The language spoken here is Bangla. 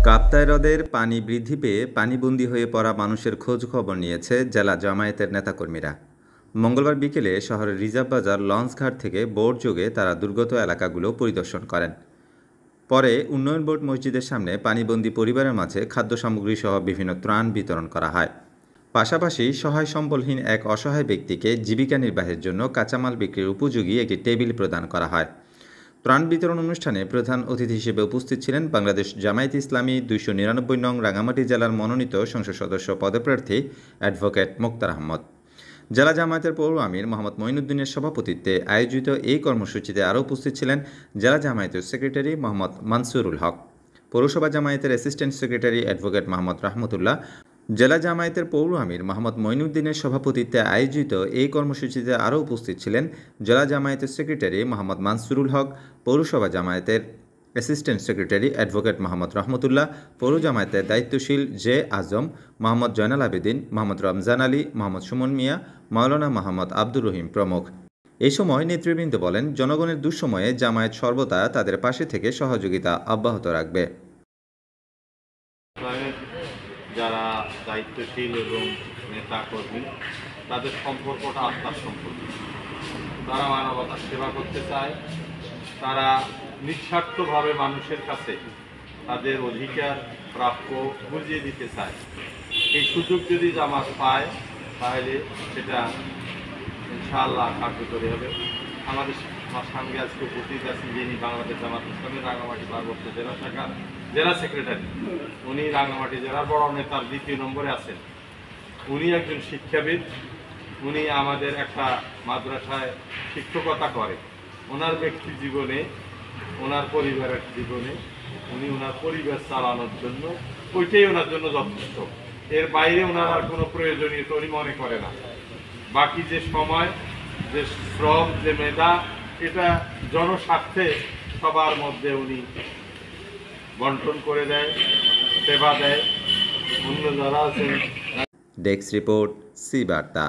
কাপ্তাই হ্রদের পানি বৃদ্ধি পেয়ে পানিবন্দী হয়ে পড়া মানুষের খোঁজ খবর নিয়েছে জেলা জামায়াতের নেতাকর্মীরা। মঙ্গলবার বিকেলে শহরের রিজার্ভ বাজার লঞ্চঘাট থেকে বোট যোগে তারা দুর্গত এলাকাগুলো পরিদর্শন করেন। পরে উন্নয়ন বোর্ড মসজিদের সামনে পানিবন্দী পরিবারের মাঝে খাদ্য সামগ্রী সহ বিভিন্ন ত্রাণ বিতরণ করা হয়। পাশাপাশি সহায় সম্বলহীন এক অসহায় ব্যক্তিকে জীবিকা নির্বাহের জন্য কাঁচামাল বিক্রির উপযোগী একটি টেবিল প্রদান করা হয়। ত্রাণ বিতরণ অনুষ্ঠানে প্রধান অতিথি হিসেবে উপস্থিত ছিলেন বাংলাদেশ জামায়াত ইসলামী 299 নং রাঙামাটি জেলার মনোনীত সংসদ সদস্য পদপ্রার্থী অ্যাডভোকেট মোক্তার আহমদ। জেলা জামায়াতের পৌর আমির মোহাম্মদ মঈনুদ্দিনের সভাপতিত্বে আয়োজিত এই কর্মসূচিতে আরও উপস্থিত ছিলেন জেলা জামায়াতের সেক্রেটারি মোহাম্মদ মানসুরুল হক, পৌরসভা জামায়াতের অ্যাসিস্ট্যান্ট সেক্রেটারি অ্যাডভোকেট মোহাম্মদ রাহমতুল্লাহ। জেলা জামায়াতের পৌর আমির মোহাম্মদ মঈনুদ্দিনের সভাপতিত্বে আয়োজিত এই কর্মসূচিতে আরও উপস্থিত ছিলেন জেলা জামায়াতের সেক্রেটারি মোহাম্মদ মানসুরুল হক, পৌরসভা জামায়াতের অ্যাসিস্ট্যান্ট সেক্রেটারি অ্যাডভোকেট মোহাম্মদ রাহমতুল্লাহ, পৌর জামায়াতের দায়িত্বশীল জে আজম, মোহাম্মদ জয়নাল আবেদিন, মোহাম্মদ রমজান আলী, মোহাম্মদ সুমন মিয়া, মাওলানা মোহাম্মদ আব্দুর রহিম প্রমুখ। এই সময় নেতৃবৃন্দ বলেন, জনগণের দুঃসময়ে জামায়াত সর্বদা তাদের পাশে থেকে সহযোগিতা অব্যাহত রাখবে। যারা দায়িত্বশীল এবং নেতা কর্মী, তাদের সম্পর্কটা আত্মার সম্পর্ক। তারা মানবতার সেবা করতে চায়, তারা নিঃস্বার্থভাবে মানুষের কাছে তাদের অধিকার প্রাপ্য বুঝিয়ে দিতে চায়। এই সুযোগ যদি জামাত পায় তাহলে সেটা ইনশাআল্লাহ কার্যকরী হবে। আমাদের সঙ্গে আজকে উপস্থিত আছেন যিনি বাংলাদেশ জামাত ইসলামের রাঙামাটি পার্বত্য জেলা শাখার জেলা সেক্রেটারি। উনি রাঙামাটি জেলার বড় নেতার 2 নম্বরে আছেন। উনি একজন শিক্ষাবিদ, উনি আমাদের একটা মাদ্রাসায় শিক্ষকতা করে। ওনার ব্যক্তি জীবনে, ওনার পরিবারের জীবনে, উনি ওনার পরিবার চালানোর জন্য ওইটাই ওনার জন্য যথেষ্ট। এর বাইরে ওনার আর কোনো প্রয়োজনীয়তা উনি মনে করে না। বাকি যে সময়, যে শ্রম, যে মেধা, এটা জনস্বার্থে সবার মধ্যে উনি বন্টন করে দেয়, সেবা দেয়। অন্য যারা আছেন। ডেস্ক রিপোর্ট, সি বার্তা।